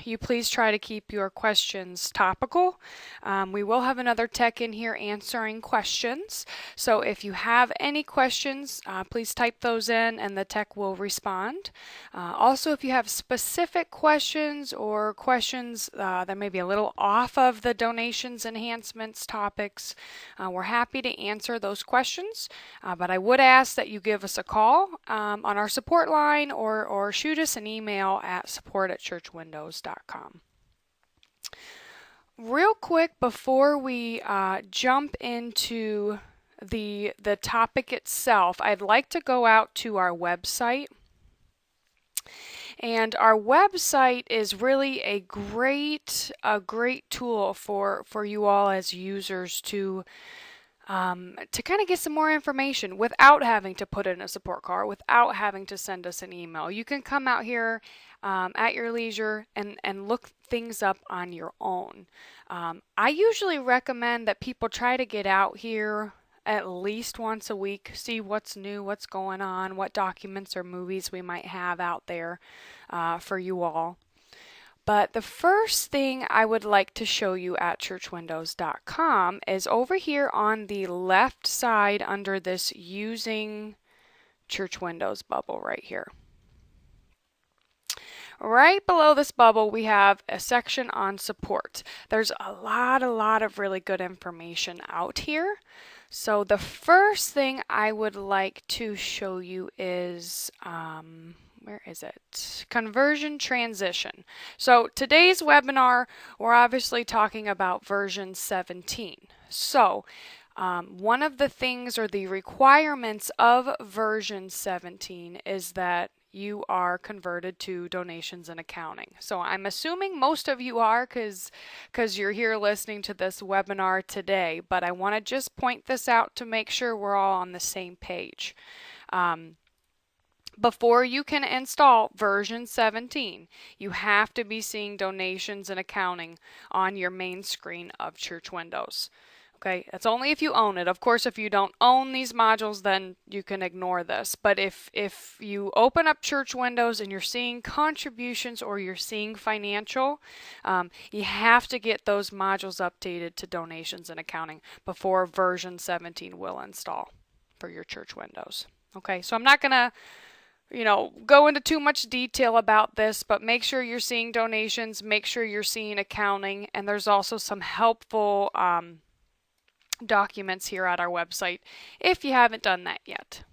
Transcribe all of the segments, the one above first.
you please try to keep your questions topical. We will have another tech in here answering questions. So if you have any questions, please type those in and the tech will respond. Also, if you have specific questions or questions that may be a little off of the donations enhancements topics, we're happy to answer those questions. But I would ask that you give us a call on our support line or shoot us an email at support@churchwindows.com. Real quick before we jump into the topic itself, I'd like to go out to our website. And our website is really a great tool for you all as users to kind of get some more information without having to put in a support card, without having to send us an email. You can come out here at your leisure and look things up on your own. I usually recommend that people try to get out here at least once a week, see what's new, what's going on, what documents or movies we might have out there for you all. But the first thing I would like to show you at churchwindows.com is over here on the left side under this using Church Windows bubble right here. Right below this bubble, we have a section on support. There's a lot of really good information out here. So the first thing I would like to show you is where is it? Conversion transition. So today's webinar, we're obviously talking about version 17. So one of the things or the requirements of version 17 is that you are converted to donations and accounting. So I'm assuming most of you are because you're here listening to this webinar today, but I want to just point this out to make sure we're all on the same page. Before you can install version 17, you have to be seeing donations and accounting on your main screen of Church Windows. Okay, that's only if you own it. Of course, if you don't own these modules, then you can ignore this. But if you open up Church Windows and you're seeing contributions or you're seeing financial, you have to get those modules updated to donations and accounting before version 17 will install for your Church Windows. Okay, so I'm not going to go into too much detail about this, but make sure you're seeing donations, make sure you're seeing accounting, and there's also some helpful documents here at our website if you haven't done that yet.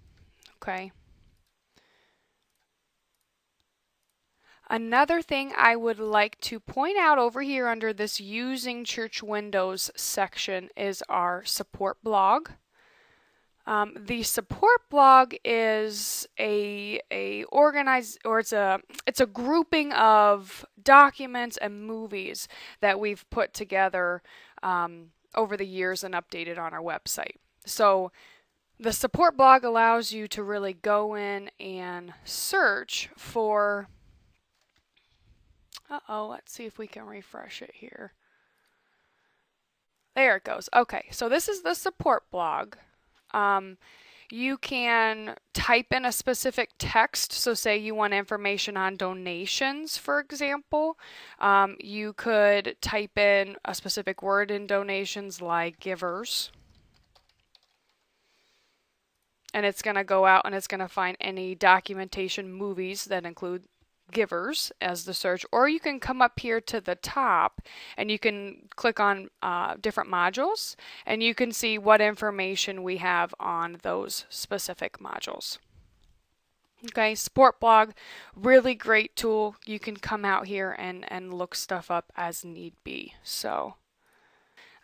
Okay. Another thing I would like to point out over here under this Using Church Windows section is our support blog. The support blog is a organized, or it's a grouping of documents and movies that we've put together over the years and updated on our website. So the support blog allows you to really go in and search for, let's see if we can refresh it here. There it goes. Okay, so this is the support blog. You can type in a specific text, so say you want information on donations, for example. You could type in a specific word in donations like givers. And it's going to go out and it's going to find any documentation movies that include givers as the search, or you can come up here to the top and you can click on different modules and you can see what information we have on those specific modules. Okay, support blog, really great tool. You can come out here and look stuff up as need be.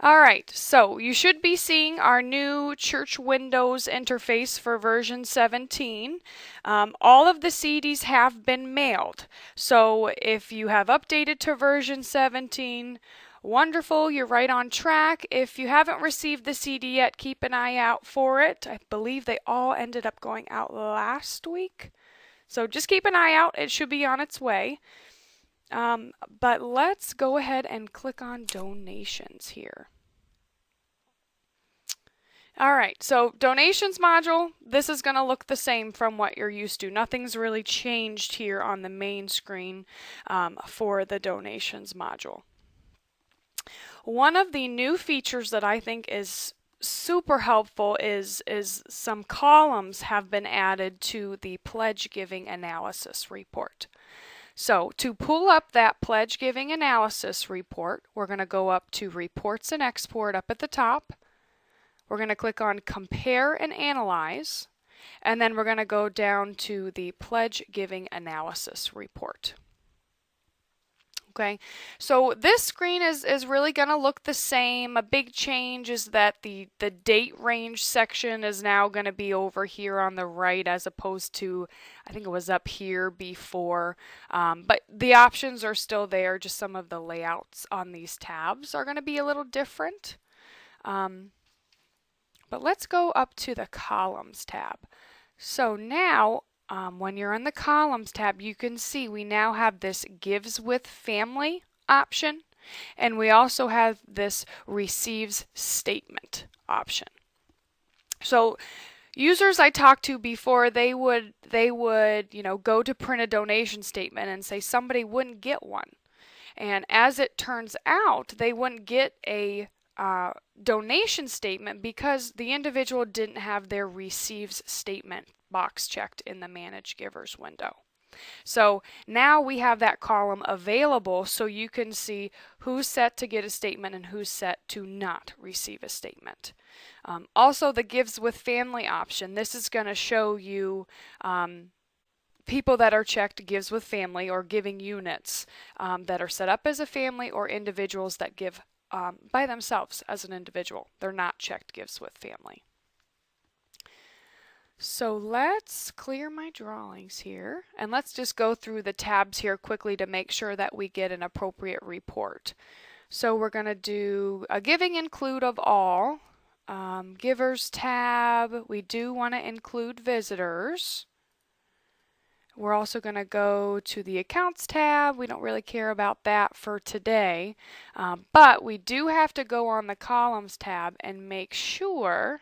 Alright, so you should be seeing our new Church Windows interface for version 17. All of the CDs have been mailed. So if you have updated to version 17, wonderful, you're right on track. If you haven't received the CD yet, keep an eye out for it. I believe they all ended up going out last week. So just keep an eye out. It should be on its way. But let's go ahead and click on donations here. All right, so donations module, this is going to look the same from what you're used to. Nothing's really changed here on the main screen for the donations module. One of the new features that I think is super helpful is some columns have been added to the pledge giving analysis report. So to pull up that pledge giving analysis report, we're going to go up to Reports and Export up at the top. We're going to click on Compare and Analyze, and then we're going to go down to the Pledge Giving Analysis report. Okay, so this screen is really going to look the same. A big change is that the date range section is now going to be over here on the right as opposed to, I think it was up here before. But the options are still there, just some of the layouts on these tabs are going to be a little different. But let's go up to the Columns tab. So now, when you're on the Columns tab, you can see we now have this Gives with Family option, and we also have this Receives Statement option. So users I talked to before, they would go to print a donation statement and say somebody wouldn't get one. And as it turns out, they wouldn't get a donation statement because the individual didn't have their Receives Statement box checked in the Manage Givers window. So now we have that column available so you can see who's set to get a statement and who's set to not receive a statement. Also, the Gives with Family option, this is going to show you people that are checked Gives with Family or giving units that are set up as a family or individuals that give by themselves as an individual. They're not checked Gives with Family. So let's clear my drawings here and let's just go through the tabs here quickly to make sure that we get an appropriate report. So we're going to do a Giving Include of All, Givers tab. We do want to include visitors. We're also going to go to the Accounts tab. We don't really care about that for today, but we do have to go on the Columns tab and make sure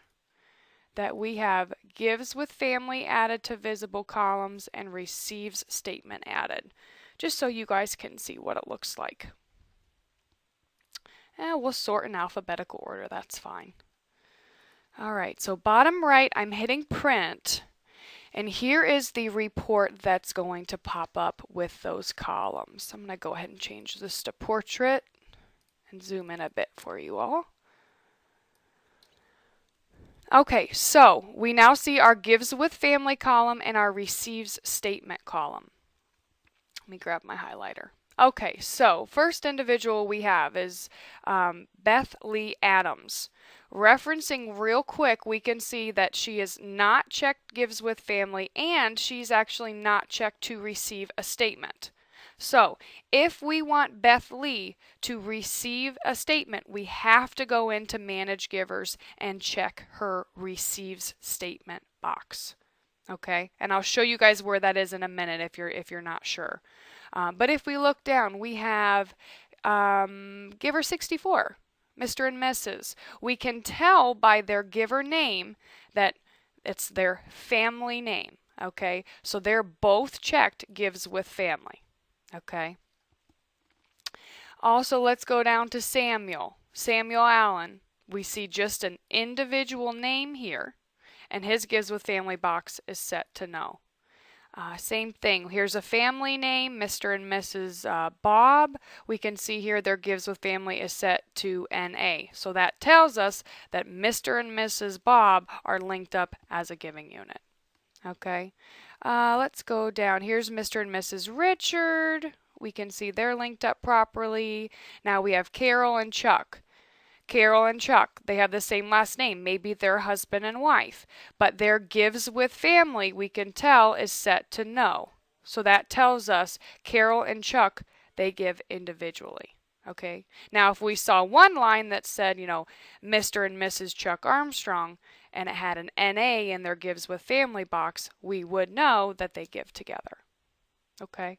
that we have Gives with Family added to visible columns and Receives Statement added, just so you guys can see what it looks like. And we'll sort in alphabetical order, that's fine. All right, so bottom right, I'm hitting Print. And here is the report that's going to pop up with those columns. I'm going to go ahead and change this to Portrait and zoom in a bit for you all. Okay, so we now see our Gives with Family column and our Receives Statement column. Let me grab my highlighter. Okay, so first individual we have is Beth Lee Adams. Referencing real quick, we can see that she is not checked Gives with Family and she's actually not checked to receive a statement. So if we want Beth Lee to receive a statement, we have to go into Manage Givers and check her Receives Statement box. Okay, and I'll show you guys where that is in a minute if you're not sure. But if we look down, we have Giver 64. Mr. and Mrs. We can tell by their giver name that it's their family name, okay? So they're both checked Gives with Family, okay? Also, let's go down to Samuel. Samuel Allen. We see just an individual name here, and his Gives with Family box is set to no. Same thing. Here's a family name, Mr. and Mrs. Bob. We can see here their Gives with Family is set to NA. So that tells us that Mr. and Mrs. Bob are linked up as a giving unit. Okay. Let's go down. Here's Mr. and Mrs. Richard. We can see they're linked up properly. Now we have Carol and Chuck. Carol and Chuck, they have the same last name. Maybe they're husband and wife. But their Gives with Family, we can tell, is set to no. So that tells us Carol and Chuck, they give individually. Okay. Now if we saw one line that said, Mr. and Mrs. Chuck Armstrong, and it had an NA in their Gives with Family box, we would know that they give together. Okay.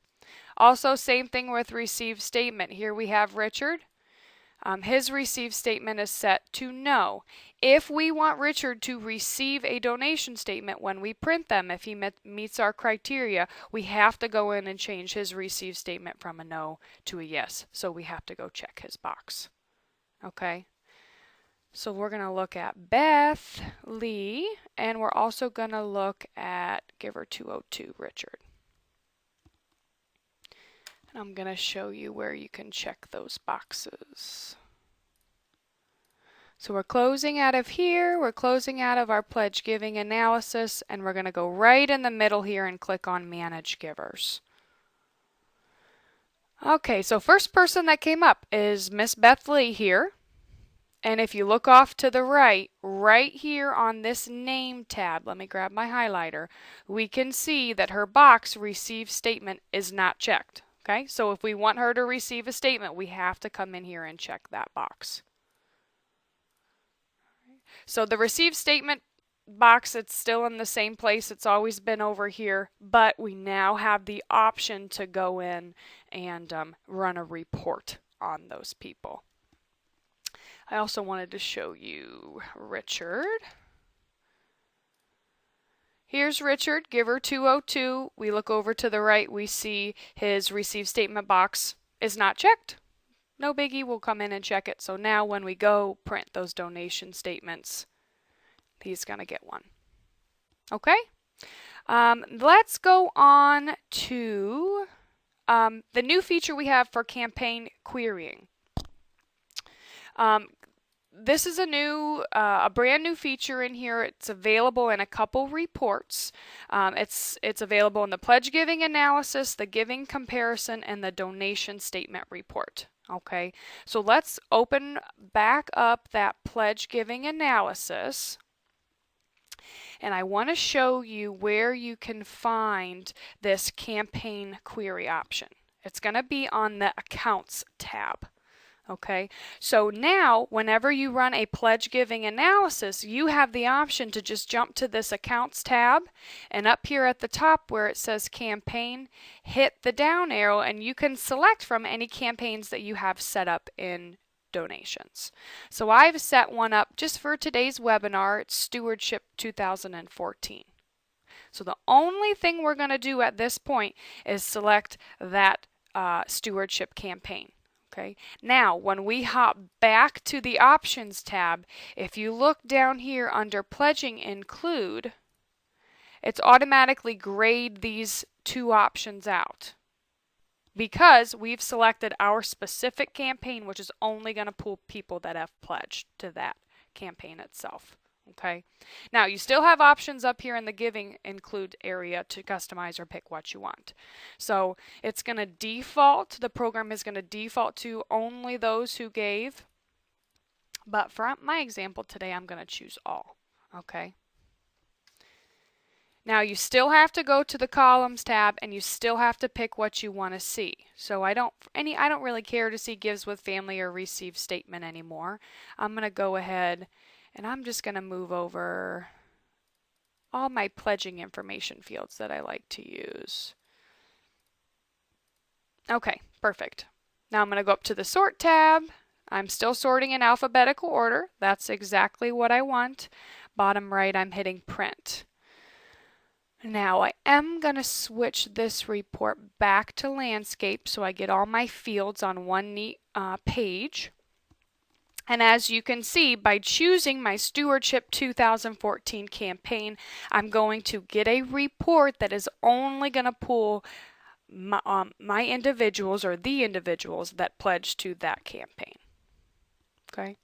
Also, same thing with Receive Statement. Here we have Richard. His receive statement is set to no. If we want Richard to receive a donation statement when we print them, if he meets our criteria, we have to go in and change his receive statement from a no to a yes. So we have to go check his box. Okay? So we're going to look at Beth Lee, and we're also going to look at Giver 202, Richard. And I'm going to show you where you can check those boxes. So we're closing out of here, we're closing out of our pledge giving analysis, and we're going to go right in the middle here and click on Manage Givers. Okay, so first person that came up is Miss Beth Lee here. And if you look off to the right, right here on this name tab, let me grab my highlighter, we can see that her box receive statement is not checked. Okay, so if we want her to receive a statement, we have to come in here and check that box. So the receive statement box, it's still in the same place. It's always been over here, but we now have the option to go in and run a report on those people. I also wanted to show you Richard. Here's Richard, Giver 202. We look over to the right, we see his receive statement box is not checked. No biggie, we'll come in and check it. So now when we go print those donation statements, he's going to get one. Okay? Let's go on to the new feature we have for campaign querying. This is a brand new feature in here. It's available in a couple reports. It's available in the pledge giving analysis, the giving comparison, and the donation statement report. Okay, so let's open back up that pledge giving analysis. And I want to show you where you can find this campaign query option. It's going to be on the Accounts tab. Okay, so now whenever you run a pledge giving analysis, you have the option to just jump to this Accounts tab, and up here at the top where it says Campaign, hit the down arrow and you can select from any campaigns that you have set up in donations. So I've set one up just for today's webinar. It's Stewardship 2014. So the only thing we're going to do at this point is select that stewardship campaign. Okay. Now, when we hop back to the Options tab, if you look down here under Pledging Include, it's automatically grayed these two options out because we've selected our specific campaign, which is only going to pull people that have pledged to that campaign itself. Okay. Now, you still have options up here in the Giving Include area to customize or pick what you want. So it's going to default, the program is going to default to only those who gave. But for my example today, I'm going to choose all. Okay. Now, you still have to go to the Columns tab and you still have to pick what you want to see. So I don't really care to see gives with family or receive statement anymore. I'm going to go ahead and I'm just going to move over all my pledging information fields that I like to use. Okay, perfect. Now I'm going to go up to the Sort tab. I'm still sorting in alphabetical order. That's exactly what I want. Bottom right, I'm hitting Print. Now I am going to switch this report back to landscape so I get all my fields on one neat page. And as you can see, by choosing my Stewardship 2014 campaign, I'm going to get a report that is only going to pull my individuals or the individuals that pledged to that campaign. Okay.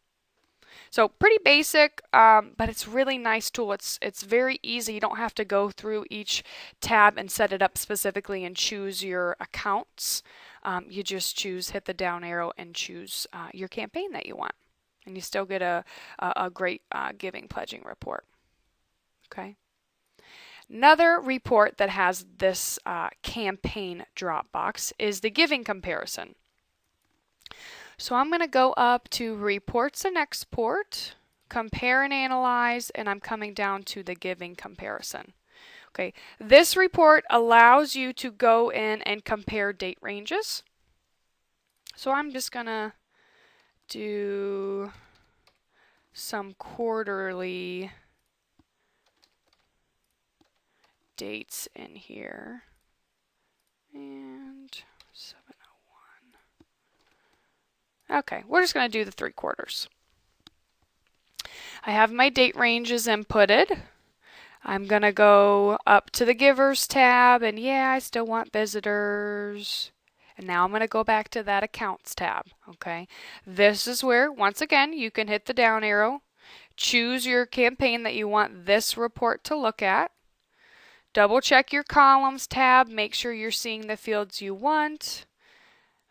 So pretty basic, but it's a really nice tool. It's very easy. You don't have to go through each tab and set it up specifically and choose your accounts. You just hit the down arrow and choose your campaign that you want. And you still get a great giving pledging report. Okay. Another report that has this campaign drop box is the giving comparison. So I'm going to go up to Reports and Export, Compare and Analyze, and I'm coming down to the giving comparison. Okay. This report allows you to go in and compare date ranges. So I'm just going to do some quarterly dates in here. And 701. Okay, we're just going to do the 3 quarters. I have my date ranges inputted. I'm going to go up to the Givers tab, and yeah, I still want visitors. And now I'm going to go back to that Accounts tab. Okay, this is where, once again, you can hit the down arrow, choose your campaign that you want this report to look at. Double check your columns tab, make sure you're seeing the fields you want.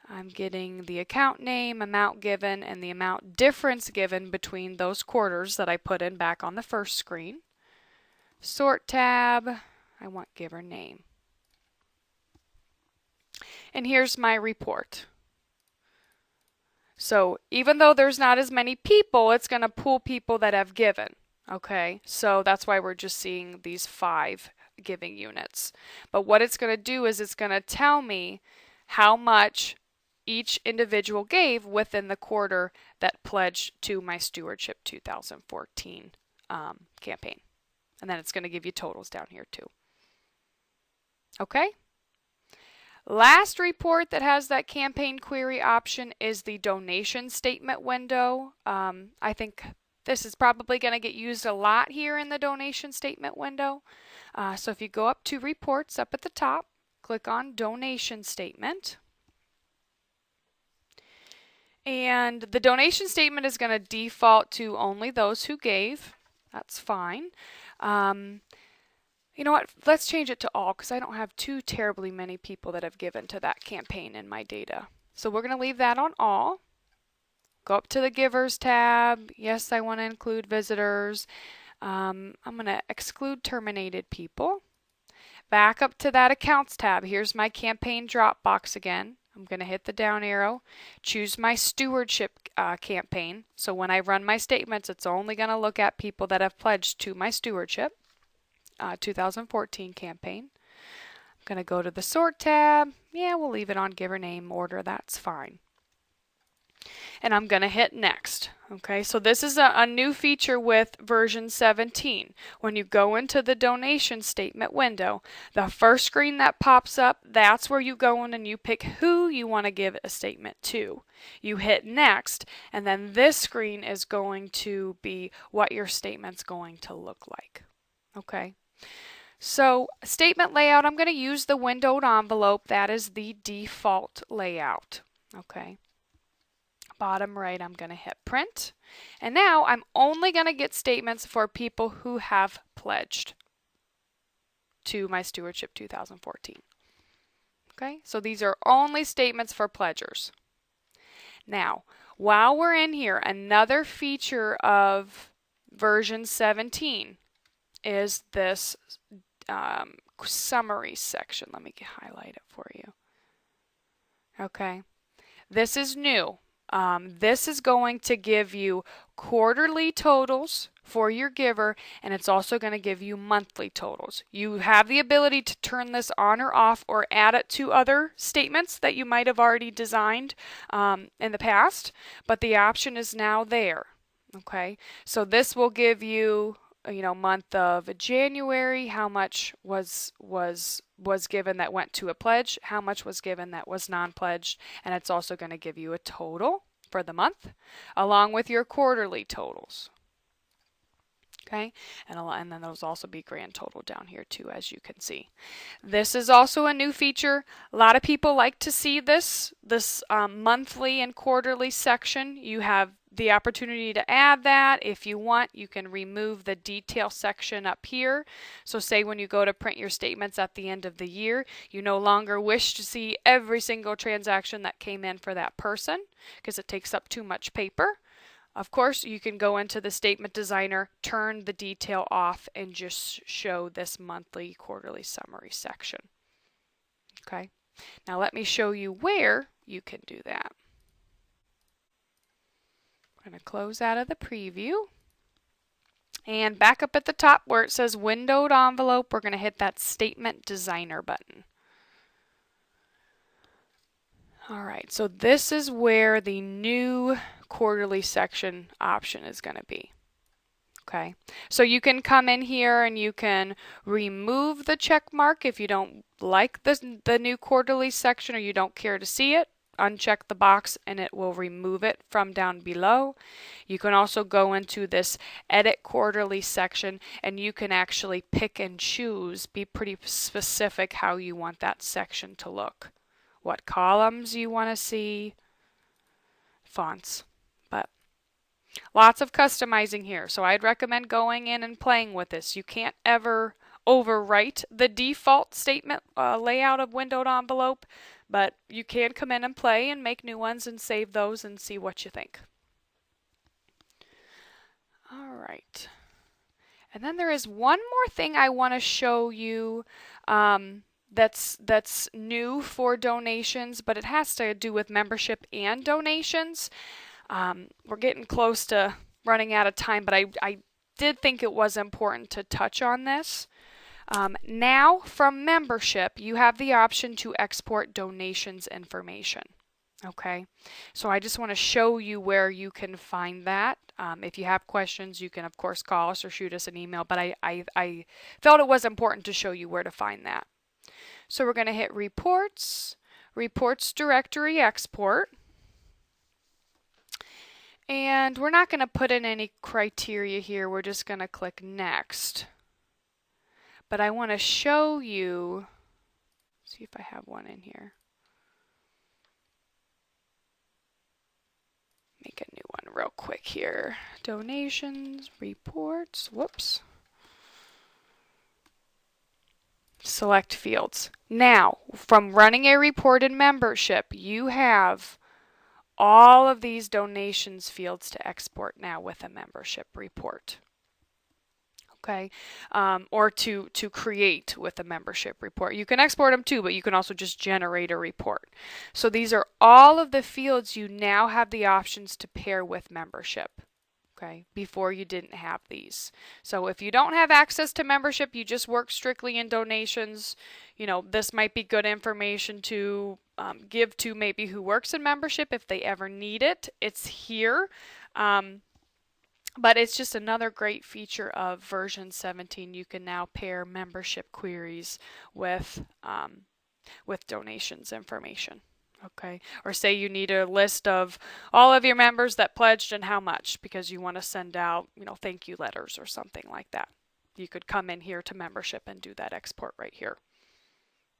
I'm getting the account name, amount given, and the amount difference given between those quarters that I put in back on the first screen. Sort tab, I want giver name. And here's my report. So even though there's not as many people, it's going to pull people that have given. Okay, so that's why we're just seeing these 5 giving units. But what it's going to do is it's going to tell me how much each individual gave within the quarter that pledged to my Stewardship 2014 campaign. And then it's going to give you totals down here too. Okay? Last report that has that campaign query option is the donation statement window. I think this is probably going to get used a lot here in the donation statement window. So if you go up to reports up at the top, click on donation statement. And the donation statement is going to default to only those who gave. That's fine. You know what? Let's change it to all because I don't have too terribly many people that have given to that campaign in my data. So we're going to leave that on all. Go up to the Givers tab. Yes, I want to include visitors. I'm going to exclude terminated people. Back up to that Accounts tab. Here's my campaign drop box again. I'm going to hit the down arrow, choose my Stewardship campaign. So when I run my statements, it's only going to look at people that have pledged to my Stewardship 2014 campaign. I'm going to go to the Sort tab. Yeah, we'll leave it on giver name order. That's fine. And I'm going to hit Next. Okay, so this is a new feature with version 17. When you go into the donation statement window, the first screen that pops up, that's where you go in and you pick who you want to give a statement to. You hit Next, and then this screen is going to be what your statement's going to look like. Okay, so statement layout, I'm going to use the windowed envelope. That is the default layout. Okay. Bottom right, I'm going to hit print. And now I'm only going to get statements for people who have pledged to my Stewardship 2014. Okay, so these are only statements for pledgers. Now, while we're in here, another feature of version 17 is this summary section. Let me highlight it for you. Okay, this is new. This is going to give you quarterly totals for your giver, and it's also going to give you monthly totals. You have the ability to turn this on or off or add it to other statements that you might have already designed in the past, but the option is now there. Okay, so this will give you, month of January, how much was given that went to a pledge, how much was given that was non-pledged, and it's also going to give you a total for the month along with your quarterly totals. Okay, and then those also be grand total down here too, as you can see. This is also a new feature. A lot of people like to see this monthly and quarterly section. You have the opportunity to add that. If you want, you can remove the detail section up here. So say when you go to print your statements at the end of the year, you no longer wish to see every single transaction that came in for that person because it takes up too much paper. Of course, you can go into the Statement Designer, turn the detail off, and just show this monthly, quarterly summary section. Okay, now let me show you where you can do that. I'm going to close out of the preview. And back up at the top where it says Windowed Envelope, we're going to hit that Statement Designer button. All right, so this is where the new quarterly section option is going to be. Okay, so you can come in here and you can remove the check mark if you don't like the new quarterly section or you don't care to see it. Uncheck the box and it will remove it from down below. You can also go into this edit quarterly section and you can actually pick and choose, be pretty specific how you want that section to look, what columns you want to see, fonts. But lots of customizing here, so I'd recommend going in and playing with this. You can't ever overwrite the default statement layout of windowed envelope, but you can come in and play and make new ones and save those and see what you think. All right. And then there is one more thing I want to show you that's new for donations, but it has to do with membership and donations. We're getting close to running out of time, but I did think it was important to touch on this. Now, from membership, you have the option to export donations information. Okay, so I just want to show you where you can find that. If you have questions, you can, of course, call us or shoot us an email, but I felt it was important to show you where to find that. So we're going to hit Reports, Reports Directory Export. And we're not going to put in any criteria here. We're just going to click Next. But I want to show you, see if I have one in here. Make a new one real quick here. Donations, reports, whoops. Select fields. Now, from running a report in membership, you have all of these donations fields to export now with a membership report. Okay, or to create with a membership report. You can export them too, but you can also just generate a report. So these are all of the fields you now have the options to pair with membership. Okay, before you didn't have these. So if you don't have access to membership, you just work strictly in donations, you know, this might be good information to give to maybe who works in membership if they ever need it. It's here. But it's just another great feature of version 17. You can now pair membership queries with donations information. Okay, or say you need a list of all of your members that pledged and how much because you want to send out, you know, thank you letters or something like that. You could come in here to membership and do that export right here.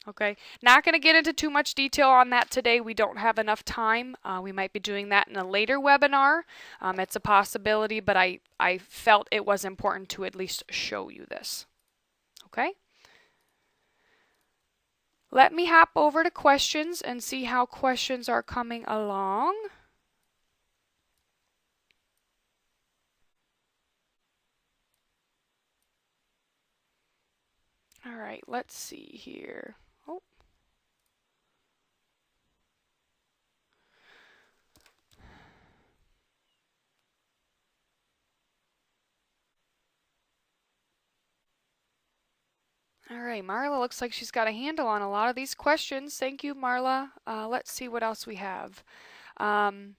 Okay, not going to get into too much detail on that today. We don't have enough time. We might be doing that in a later webinar. It's a possibility, but I felt it was important to at least show you this. Okay. Let me hop over to questions and see how questions are coming along. All right, let's see here. Oh. All right, Marla looks like she's got a handle on a lot of these questions. Thank you, Marla. Let's see what else we have. Anna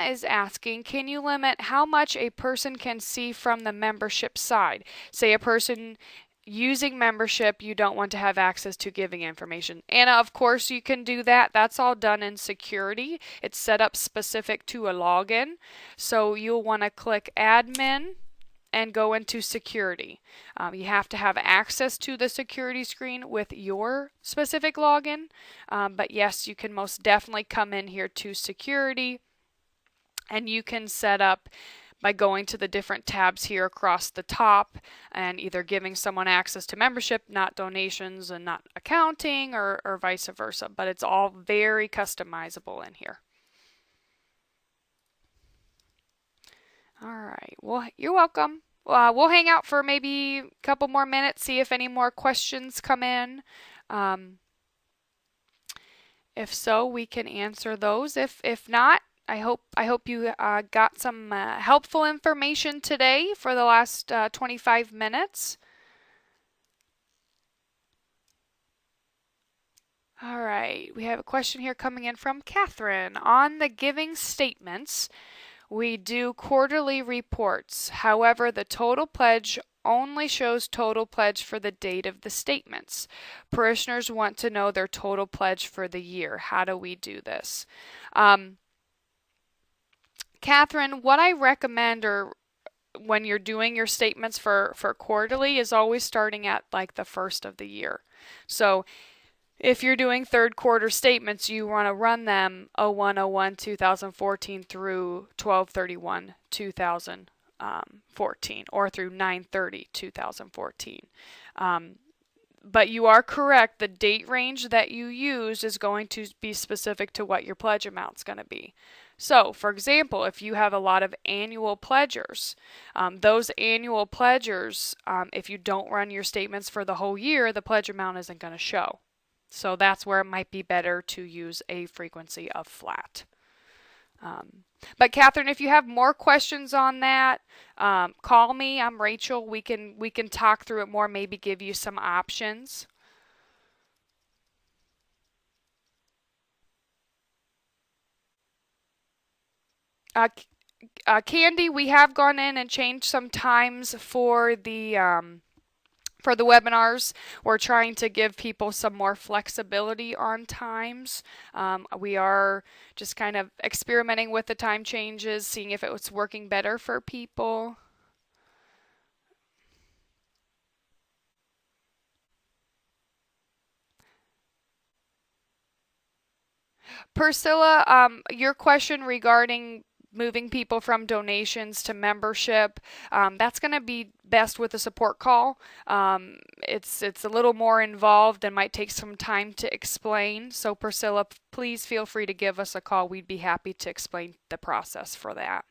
is asking, can you limit how much a person can see from the membership side? Say a person using membership, you don't want to have access to giving information. Anna, of course you can do that. That's all done in security. It's set up specific to a login. So you'll want to click Admin and go into security. You have to have access to the security screen with your specific login. But yes, you can most definitely come in here to security and you can set up by going to the different tabs here across the top and either giving someone access to membership, not donations and not accounting, or vice versa. But it's all very customizable in here. All right, well, you're welcome. We'll hang out for maybe a couple more minutes, see if any more questions come in. If so, we can answer those. If not, I hope you got some helpful information today for the last 25 minutes. All right, we have a question here coming in from Catherine. On the giving statements, we do quarterly reports. However, the total pledge only shows total pledge for the date of the statements. Parishioners want to know their total pledge for the year. How do we do this? Catherine, what I recommend or when you're doing your statements for quarterly is always starting at like the first of the year. So if you're doing third quarter statements, you want to run them 01/01/2014 through 12/31/2014 or through 9/30/2014. But you are correct, the date range that you use is going to be specific to what your pledge amount is going to be. So, for example, if you have a lot of annual pledgers, those annual pledgers, if you don't run your statements for the whole year, the pledge amount isn't going to show. So that's where it might be better to use a frequency of flat. But Catherine, if you have more questions on that, call me. I'm Rachel. We can talk through it more. Maybe give you some options. Candy, we have gone in and changed some times for the webinars. We're trying to give people some more flexibility on times. We are just kind of experimenting with the time changes, seeing if it was working better for people. Priscilla, your question regarding moving people from donations to membership, that's going to be best with a support call. It's a little more involved and might take some time to explain. So Priscilla, please feel free to give us a call. We'd be happy to explain the process for that.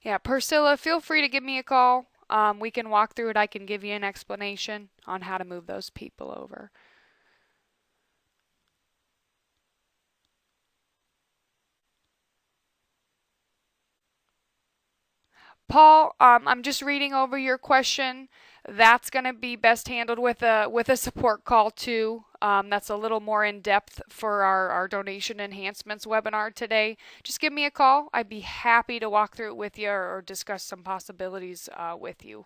Yeah, Priscilla, feel free to give me a call. We can walk through it. I can give you an explanation on how to move those people over. Paul, I'm just reading over your question. That's going to be best handled with a support call too. That's a little more in depth for our donation enhancements webinar today. Just give me a call. I'd be happy to walk through it with you or discuss some possibilities with you.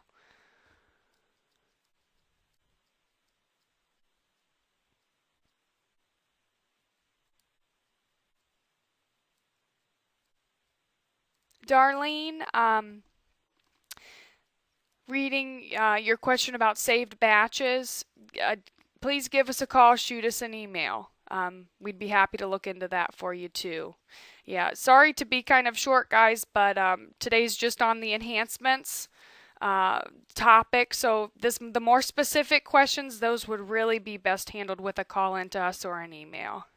Darlene, reading your question about saved batches, please give us a call, shoot us an email. We'd be happy to look into that for you too. Yeah, sorry to be kind of short, guys, but today's just on the enhancements topic. So the more specific questions, those would really be best handled with a call into us or an email.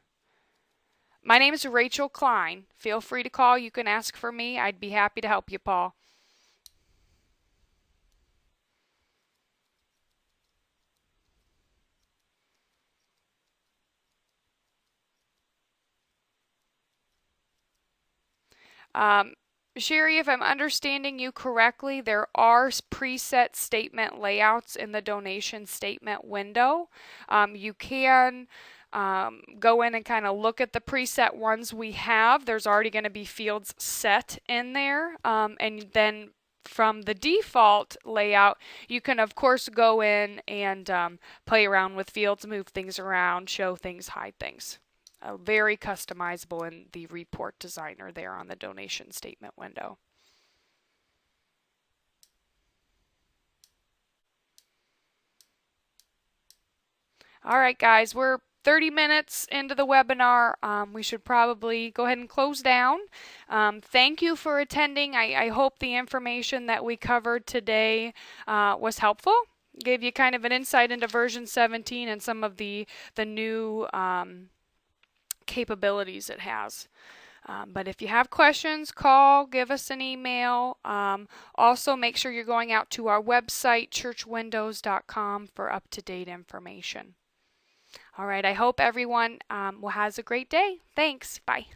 My name is Rachel Klein. Feel free to call. You can ask for me. I'd be happy to help you, Paul. Sherry, if I'm understanding you correctly, there are preset statement layouts in the donation statement window. You can go in and kind of look at the preset ones we have. There's already going to be fields set in there. And then from the default layout, you can of course go in and play around with fields, move things around, show things, hide things. Very customizable in the report designer there on the donation statement window. All right, guys, we're 30 minutes into the webinar. We should probably go ahead and close down. Thank you for attending. I hope the information that we covered today was helpful. Gave you kind of an insight into version 17 and some of the new capabilities it has. But if you have questions, call, give us an email. Also, make sure you're going out to our website, churchwindows.com, for up-to-date information. All right, I hope everyone has a great day. Thanks. Bye.